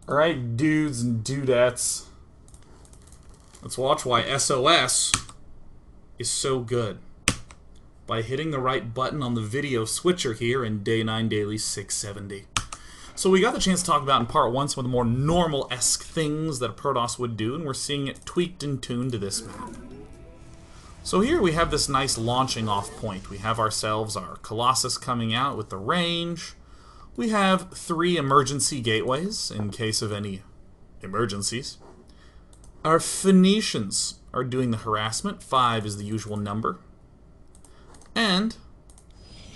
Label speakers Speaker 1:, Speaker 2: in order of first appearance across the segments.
Speaker 1: Alright, dudes and dudettes. Let's watch why SOS is so good. By hitting the right button on the video switcher here in Day 9 Daily 670. So we got the chance to talk about in part 1 some of the more normal-esque things that a Protoss would do, and we're seeing it tweaked and tuned to this map. So here we have this nice launching off point. We have ourselves our Colossus coming out with the range. We have 3 emergency gateways in case of any emergencies. Our Phoenicians are doing the harassment. 5 is the usual number. And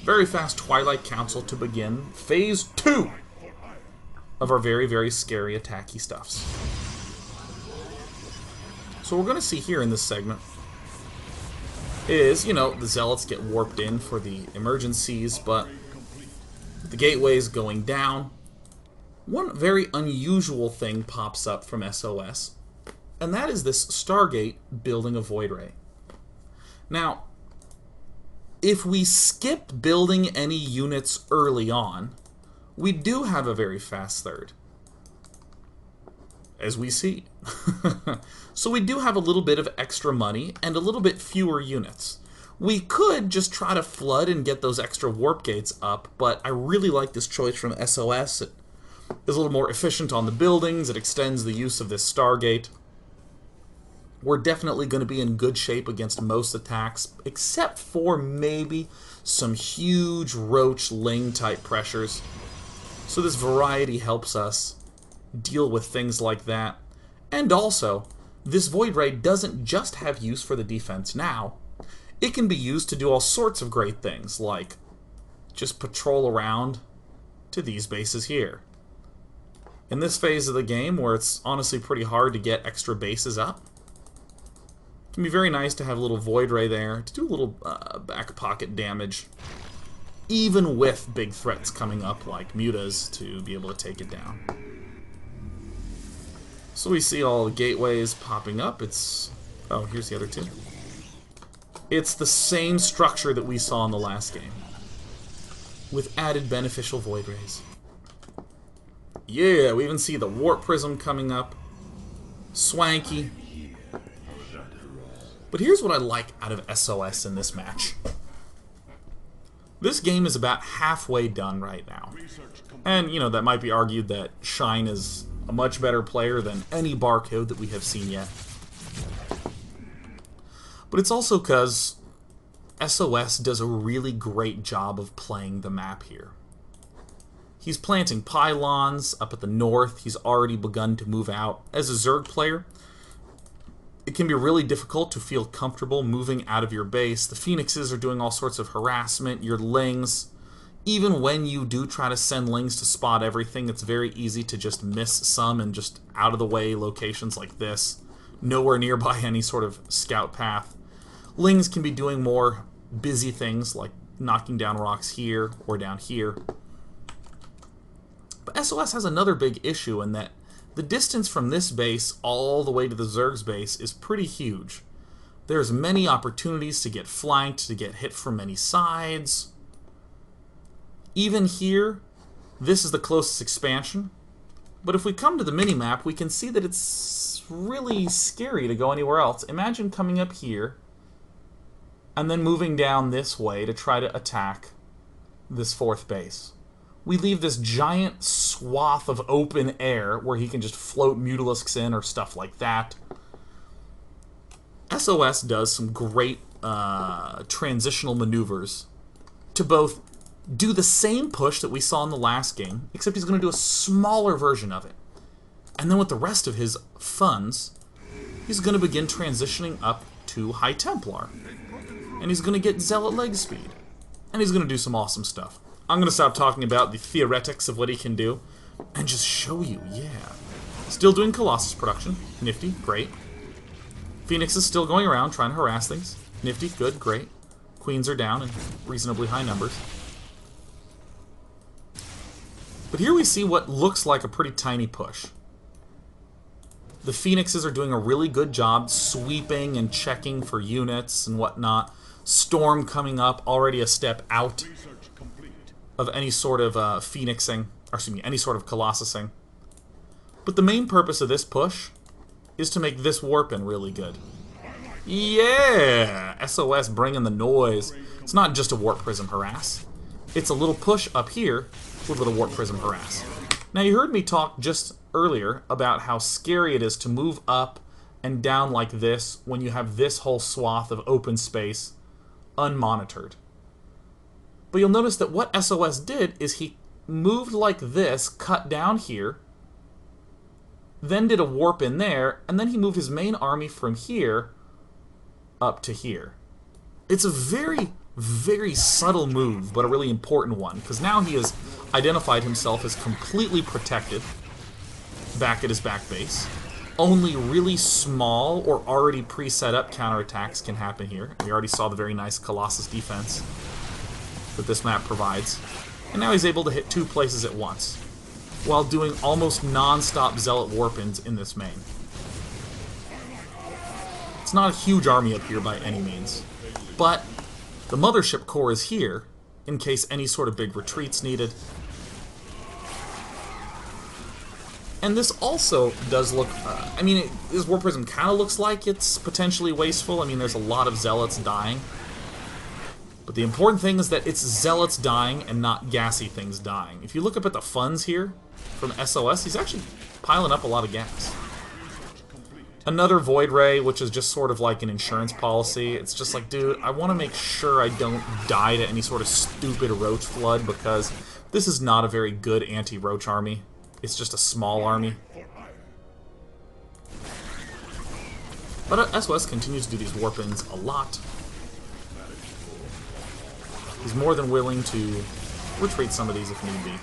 Speaker 1: very fast Twilight Council to begin Phase 2 of our very, very scary attacky stuffs. So what we're going to see here in this segment is, you know, the Zealots get warped in for the emergencies, but the gateways going down, one very unusual thing pops up from SOS, and that is this Stargate building a Void Ray. Now, if we skip building any units early on, we do have a very fast third, as we see. So we do have a little bit of extra money and a little bit fewer units. We could just try to flood and get those extra warp gates up, but I really like this choice from SOS. It is a little more efficient on the buildings. It extends the use of this Stargate. We're definitely going to be in good shape against most attacks, except for maybe some huge Roach Ling type pressures. So this variety helps us deal with things like that. And also, this Void Ray doesn't just have use for the defense now. It can be used to do all sorts of great things, like just patrol around to these bases here. In this phase of the game, where it's honestly pretty hard to get extra bases up, it can be very nice to have a little Void Ray there to do a little back pocket damage, even with big threats coming up like Mutas to be able to take it down. So we see all the gateways popping up. Oh, here's the other 2. It's the same structure that we saw in the last game, with added beneficial Void Rays. Yeah, we even see the Warp Prism coming up. Swanky. But here's what I like out of SOS in this match. This game is about halfway done right now. And, you know, that might be argued that Shine is a much better player than any Barcode that we have seen yet. But it's also because SOS does a really great job of playing the map here. He's planting pylons up at the north. He's already begun to move out. As a Zerg player, it can be really difficult to feel comfortable moving out of your base. The Phoenixes are doing all sorts of harassment. Your Lings, even when you do try to send Lings to spot everything, it's very easy to just miss some and just out of the way locations like this, nowhere nearby any sort of scout path. Lings can be doing more busy things like knocking down rocks here or down here. But SOS has another big issue in that the distance from this base all the way to the Zerg's base is pretty huge. There's many opportunities to get flanked, to get hit from many sides. Even here, this is the closest expansion. But if we come to the minimap, we can see that it's really scary to go anywhere else. Imagine coming up here and then moving down this way to try to attack this 4th base. We leave this giant swath of open air where he can just float Mutalisks in or stuff like that. SOS does some great transitional maneuvers to both do the same push that we saw in the last game, except he's going to do a smaller version of it. And then with the rest of his funds, he's going to begin transitioning up to High Templar. And he's going to get Zealot leg speed. And he's going to do some awesome stuff. I'm going to stop talking about the theoretics of what he can do and just show you, yeah. Still doing Colossus production. Nifty, great. Phoenix is still going around trying to harass things. Nifty, good, great. Queens are down in reasonably high numbers. But here we see what looks like a pretty tiny push. The Phoenixes are doing a really good job sweeping and checking for units and whatnot. Storm coming up, already a step out of any sort of Phoenixing, or excuse me, any sort of Colossusing. But the main purpose of this push is to make this warp-in really good. Yeah! SOS bringing the noise. It's not just a Warp Prism harass. It's a little push up here with a little Warp Prism harass. Now you heard me talk just earlier about how scary it is to move up and down like this when you have this whole swath of open space unmonitored. But you'll notice that what SOS did is he moved like this, cut down here, then did a warp in there, and then he moved his main army from here up to here. It's a very, very subtle move, but a really important one, because now he has identified himself as completely protected back at his back base. Only really small or already pre-set up counterattacks can happen here. We already saw the very nice Colossus defense that this map provides. And now he's able to hit 2 places at once, while doing almost non-stop Zealot warp-ins in this main. It's not a huge army up here by any means, but the Mothership Core is here in case any sort of big retreat's needed. And this also does look, this Warp Prism kind of looks like it's potentially wasteful. I mean, there's a lot of Zealots dying. But the important thing is that it's Zealots dying and not gassy things dying. If you look up at the funds here from SOS, he's actually piling up a lot of gas. Another Void Ray, which is just sort of like an insurance policy. It's just like, dude, I want to make sure I don't die to any sort of stupid Roach Flood, because this is not a very good anti-Roach army. It's just a small army. But SOS continues to do these warp-ins a lot. He's more than willing to retreat some of these if need be.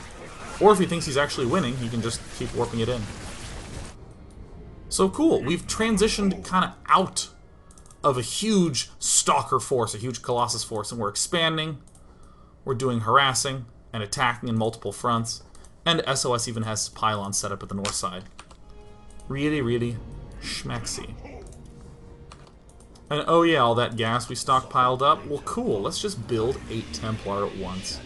Speaker 1: Or if he thinks he's actually winning, he can just keep warping it in. So cool, we've transitioned kind of out of a huge Stalker force, a huge Colossus force, and we're expanding. We're doing harassing and attacking in multiple fronts. And SOS even has pylons set up at the north side. Really, really schmexy. And oh yeah, all that gas we stockpiled up? Well cool, let's just build 8 Templar at once.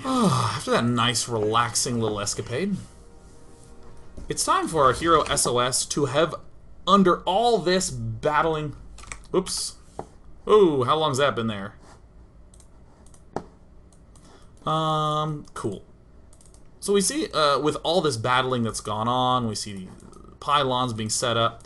Speaker 1: After that nice, relaxing little escapade, it's time for our hero SOS to have, under all this battling... Oops. Oh, how long's that been there? Cool. So we see, with all this battling that's gone on, we see pylons being set up.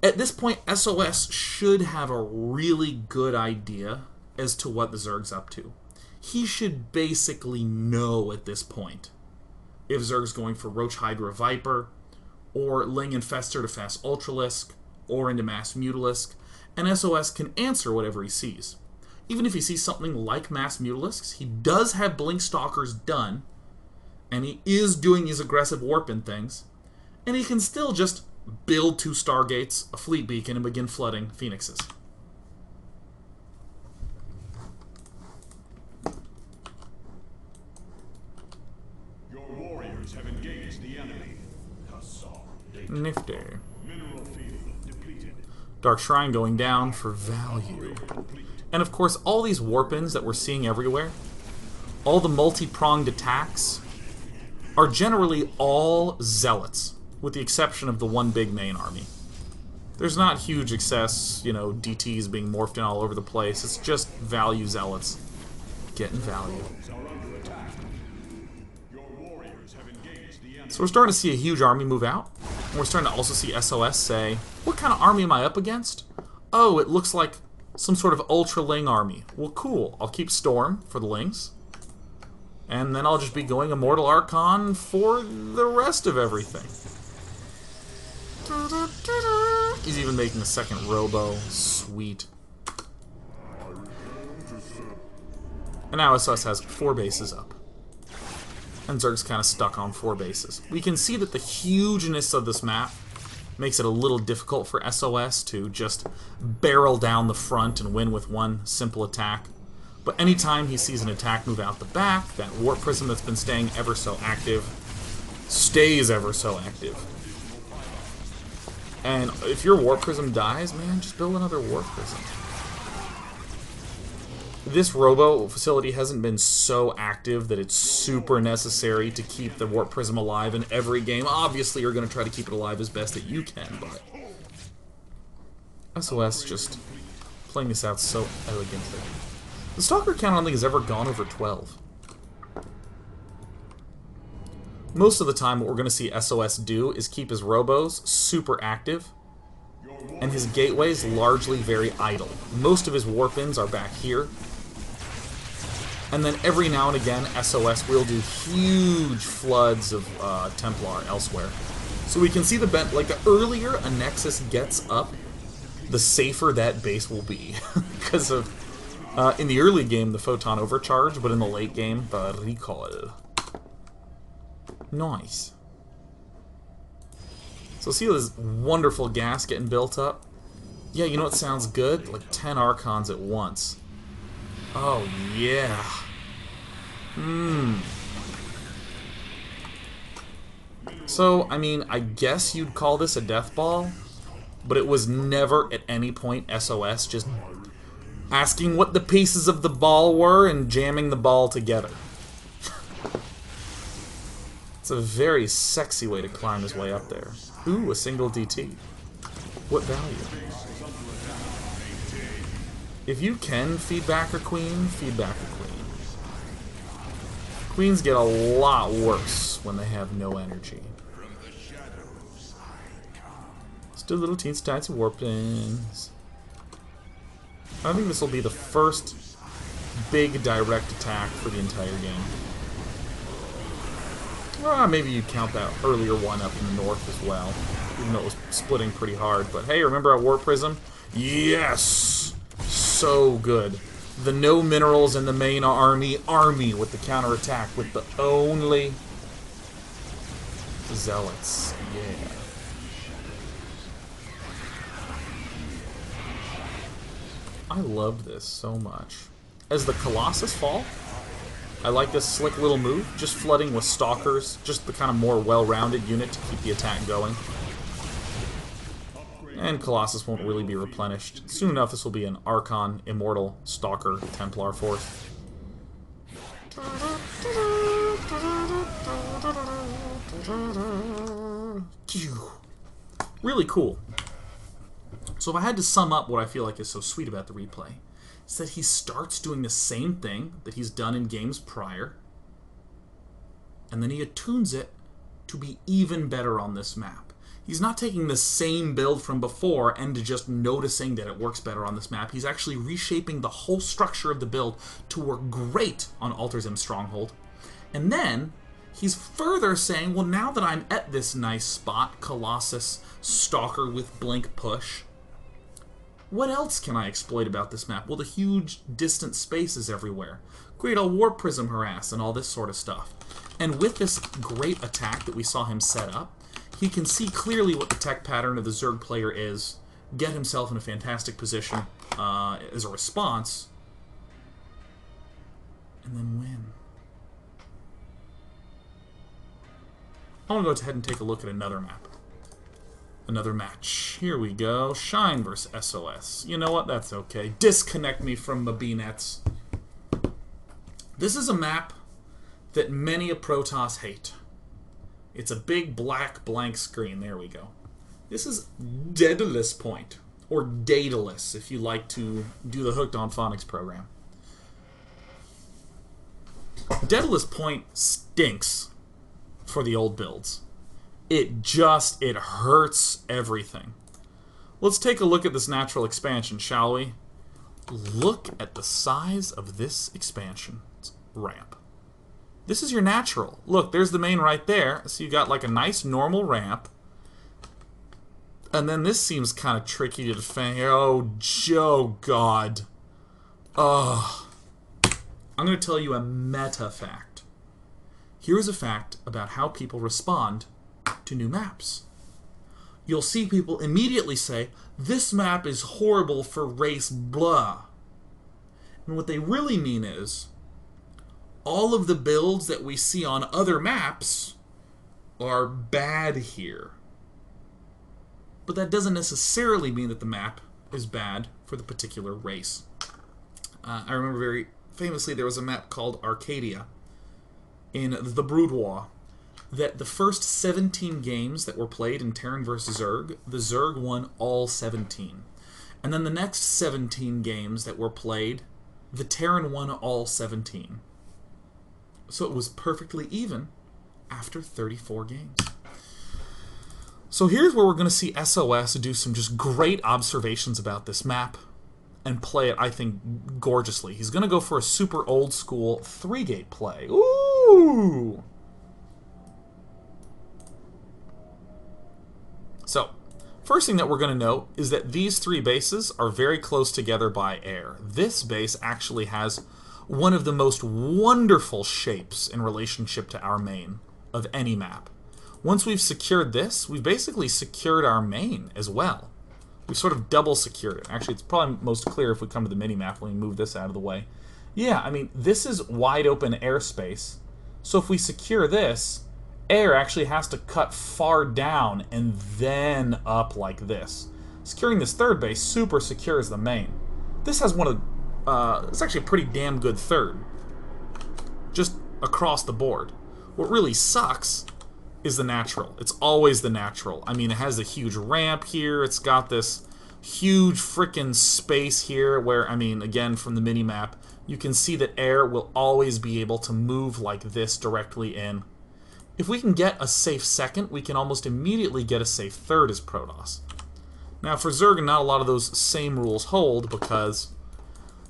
Speaker 1: At this point, SOS should have a really good idea as to what the Zerg's up to. He should basically know at this point if Zerg's going for Roach Hydra Viper, or Ling Infestor to fast Ultralisk, or into Mass Mutalisk, and SOS can answer whatever he sees. Even if he sees something like Mass Mutalisks, he does have Blink Stalkers done, and he is doing these aggressive warp-in things, and he can still just build 2 Stargates, a Fleet Beacon, and begin flooding Phoenixes.
Speaker 2: Your warriors have engaged the enemy.
Speaker 1: Nifty.
Speaker 2: Mineral field depleted.
Speaker 1: Dark Shrine going down for value. And of course, all these warp-ins that we're seeing everywhere, all the multi-pronged attacks, are generally all Zealots, with the exception of the one big main army. There's not huge excess, you know, DTs being morphed in all over the place. It's just value Zealots getting value. So we're starting to see a huge army move out. And we're starting to also see SOS say, what kind of army am I up against? Oh, it looks like some sort of Ultra Ling army. Well, cool. I'll keep Storm for the Lings. And then I'll just be going Immortal Archon for the rest of everything. He's even making a second Robo. Sweet. And now SOS has 4 bases up. And Zerg's kind of stuck on 4 bases. We can see that the hugeness of this map makes it a little difficult for SOS to just barrel down the front and win with one simple attack. But anytime he sees an attack move out the back, that Warp Prism that's been staying ever so active stays ever so active. And if your Warp Prism dies, man, just build another Warp Prism. this robo facility hasn't been so active that it's super necessary to keep the Warp Prism alive in every game. Obviously, you're going to try to keep it alive as best that you can, but SOS just playing this out so elegantly. The Stalker count I don't think has ever gone over 12. Most of the time, what we're going to see SOS do is keep his robos super active, and his gateways largely very idle. Most of his warp-ins are back here. And then every now and again, SOS will do huge floods of Templar elsewhere. So we can see the earlier a Nexus gets up, the safer that base will be. Because of, in the early game, the Photon Overcharge, but in the late game, the Recoil. Nice. So see this wonderful gas getting built up? Yeah, you know what sounds good? Like 10 Archons at once. Oh, yeah. So, I mean, I guess you'd call this a death ball, but it was never at any point SOS just asking what the pieces of the ball were and jamming the ball together. It's a very sexy way to climb his way up there. Ooh, a single DT. What value? If you can feedback a queen, feedback a queen. Queens get a lot worse when they have no energy. Still little teens, tights, and warplings. I think this will be the first big direct attack for the entire game. Maybe you count that earlier one up in the north as well, even though it was splitting pretty hard. But hey, remember our Warp Prism? Yes! So good. The no minerals in the main army with the counterattack, with the only zealots. Yeah. I love this so much. As the Colossus fall, I like this slick little move, just flooding with Stalkers, just the kind of more well-rounded unit to keep the attack going. And Colossus won't really be replenished. Soon enough, this will be an Archon, Immortal, Stalker, Templar force. Really cool. So if I had to sum up what I feel like is so sweet about the replay, it's that he starts doing the same thing that he's done in games prior, and then he attunes it to be even better on this map. He's not taking the same build from before and just noticing that it works better on this map. He's actually reshaping the whole structure of the build to work great on Alter Zim Stronghold. And then he's further saying, well, now that I'm at this nice spot, Colossus, Stalker with Blink Push, what else can I exploit about this map? Well, the huge distant spaces everywhere. Great, I'll Warp Prism harass and all this sort of stuff. And with this great attack that we saw him set up, he can see clearly what the tech pattern of the Zerg player is, get himself in a fantastic position as a response, and then win. I want to go ahead and take a look at another map. Another match. Here we go. Shine versus SOS. You know what? That's okay. Disconnect me from my B-nets. This is a map that many a Protoss hate. It's a big black blank screen. There we go. This is Daedalus Point, or Daedalus, if you like to do the Hooked on Phonics program. Daedalus Point stinks for the old builds. It hurts everything. Let's take a look at this natural expansion, shall we? Look at the size of this expansion ramp. This is your natural. Look, there's the main right there. So you got like a nice normal ramp. And then this seems kind of tricky to defend. Oh, God. Oh. I'm going to tell you a meta fact. Here's a fact about how people respond to new maps. You'll see people immediately say, this map is horrible for race blah. And what they really mean is, all of the builds that we see on other maps are bad here. But that doesn't necessarily mean that the map is bad for the particular race. I remember very famously there was a map called Arcadia in the Brood War that the first 17 games that were played in Terran vs. Zerg, the Zerg won all 17. And then the next 17 games that were played, the Terran won all 17. So it was perfectly even after 34 games. So here's where we're going to see SOS do some just great observations about this map and play it, I think, gorgeously. He's going to go for a super old school 3-gate play. Ooh! So, first thing that we're going to note is that these three bases are very close together by air. This base actually has one of the most wonderful shapes in relationship to our main of any map. Once we've secured this, we've basically secured our main as well. We've sort of double secured it. Actually, it's probably most clear if we come to the mini-map when we move this out of the way. Yeah, I mean, this is wide open airspace. So if we secure this, air actually has to cut far down and then up like this. Securing this third base super secures the main. This has one of... it's actually a pretty damn good third. Just across the board. What really sucks is the natural. It's always the natural. I mean, it has a huge ramp here. It's got this huge frickin' space here where, I mean, again, from the mini-map, you can see that air will always be able to move like this directly in. If we can get a safe second, we can almost immediately get a safe third as Protoss. Now, for Zerg, not a lot of those same rules hold because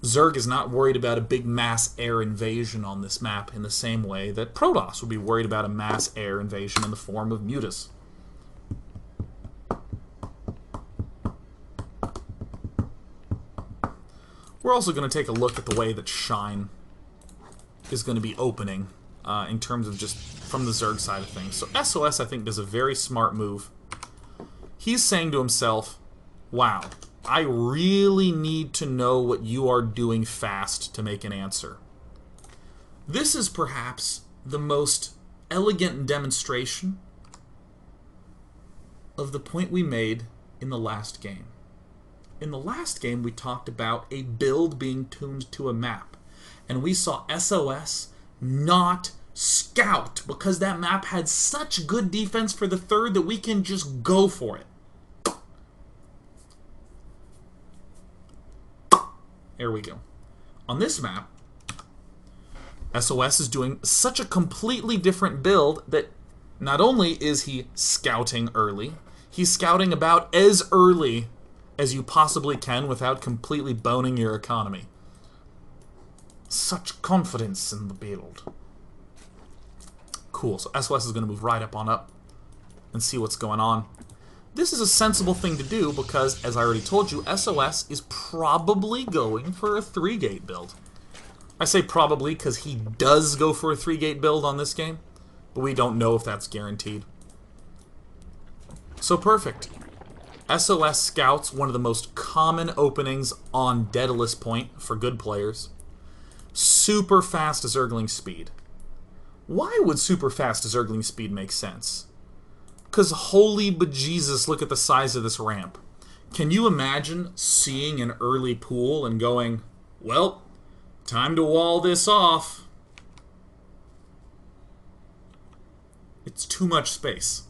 Speaker 1: Zerg is not worried about a big mass air invasion on this map in the same way that Protoss would be worried about a mass air invasion in the form of Mutas. We're also going to take a look at the way that Shine is going to be opening in terms of just from the Zerg side of things. So SOS, I think, does a very smart move. He's saying to himself, wow, I really need to know what you are doing fast to make an answer. This is perhaps the most elegant demonstration of the point we made in the last game. In the last game, we talked about a build being tuned to a map, and we saw SOS not scout because that map had such good defense for the third that we can just go for it. There we go. On this map, SOS is doing such a completely different build that not only is he scouting early, he's scouting about as early as you possibly can without completely boning your economy. Such confidence in the build. Cool, so SOS is going to move right up on up and see what's going on. This is a sensible thing to do because, as I already told you, SOS is probably going for a 3-gate build. I say probably because he does go for a 3-gate build on this game, but we don't know if that's guaranteed. So perfect. SOS scouts one of the most common openings on Daedalus Point for good players. Super fast Zergling speed. Why would super fast Zergling speed make sense? Because holy bejesus, look at the size of this ramp. Can you imagine seeing an early pool and going, well, time to wall this off? It's too much space.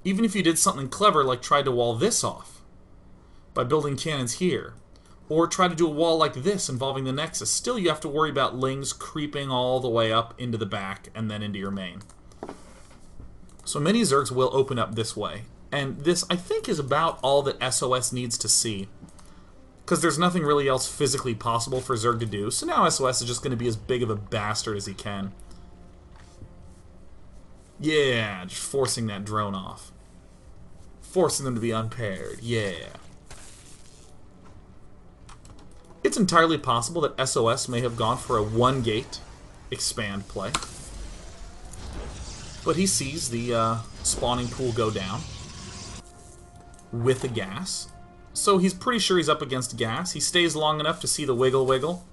Speaker 1: Even if you did something clever like tried to wall this off by building cannons here, or try to do a wall like this involving the Nexus, still you have to worry about Lings creeping all the way up into the back and then into your main. So many Zergs will open up this way. And this, I think, is about all that SOS needs to see. Because there's nothing really else physically possible for Zerg to do. So now SOS is just going to be as big of a bastard as he can. Yeah, just forcing that drone off. Forcing them to be unpaired. Yeah. It's entirely possible that SOS may have gone for a 1-gate expand play. But he sees the spawning pool go down with the gas. So he's pretty sure he's up against gas. He stays long enough to see the wiggle wiggle.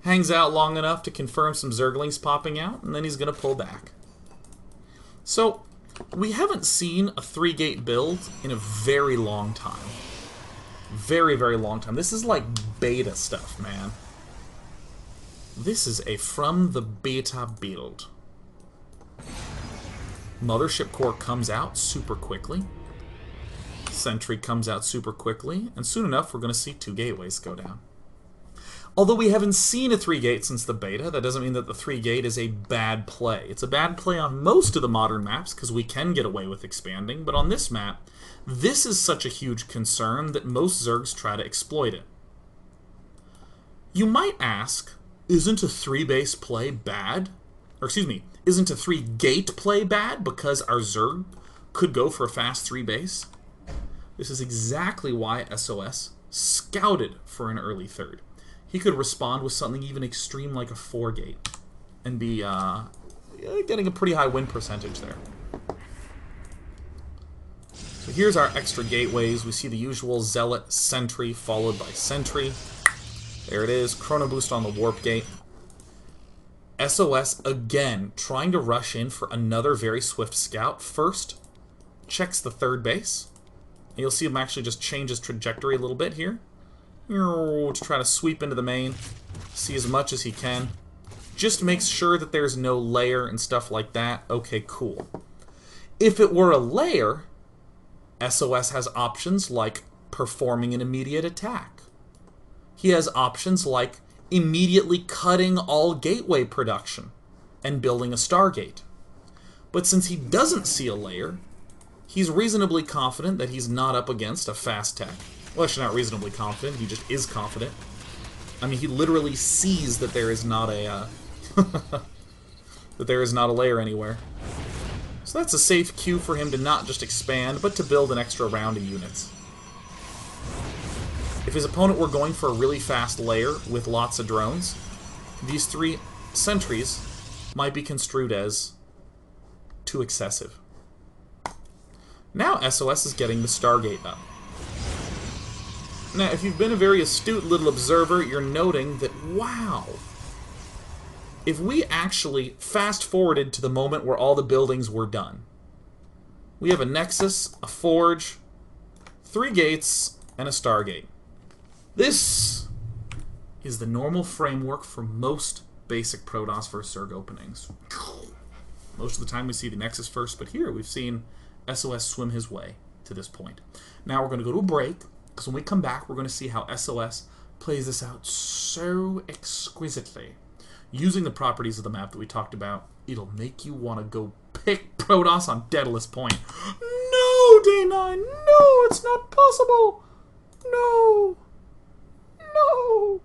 Speaker 1: Hangs out long enough to confirm some Zerglings popping out, and then he's going to pull back. So we haven't seen a 3-gate build in a very long time. very, very long time. This is like beta stuff, man. This is a from the beta build. Mothership Core comes out super quickly. Sentry comes out super quickly. And soon enough, we're going to see 2 gateways go down. Although we haven't seen a 3-gate since the beta, that doesn't mean that the 3-gate is a bad play. It's a bad play on most of the modern maps, because we can get away with expanding, but on this map, this is such a huge concern that most Zergs try to exploit it. You might ask, isn't a 3-base play bad? Or excuse me, isn't a 3-gate play bad because our Zerg could go for a fast 3-base? This is exactly why SOS scouted for an early 3rd. He could respond with something even extreme like a 4-gate and be getting a pretty high win percentage there. So here's our extra gateways. We see the usual Zealot, Sentry, followed by Sentry. There it is, Chrono Boost on the Warp Gate. SOS, again, trying to rush in for another very swift scout. First, checks the 3rd base. And you'll see him actually just change his trajectory a little bit here. To try to sweep into the main, see as much as he can. Just makes sure that there's no layer and stuff like that. Okay, cool. If it were a layer, SOS has options like performing an immediate attack. He has options like immediately cutting all gateway production and building a Stargate. But since he doesn't see a layer, he's reasonably confident that he's not up against a fast tech. Well, actually not reasonably confident, he just is confident. I mean, he literally sees that there is not a that there is not a layer anywhere. So that's a safe cue for him to not just expand, but to build an extra round of units. If his opponent were going for a really fast layer with lots of drones, these 3 sentries might be construed as too excessive. Now SOS is getting the Stargate up. Now, if you've been a very astute little observer, you're noting that, wow, if we actually fast-forwarded to the moment where all the buildings were done, we have a Nexus, a Forge, 3 gates, and a Stargate. This is the normal framework for most basic Protoss vs. Zerg openings. Most of the time we see the Nexus first, but here we've seen SOS swim his way to this point. Now we're going to go to a break, because when we come back, we're going to see how SOS plays this out so exquisitely. Using the properties of the map that we talked about, it'll make you want to go pick Protoss on Daedalus Point. No, Day9! No, it's not possible! No! No!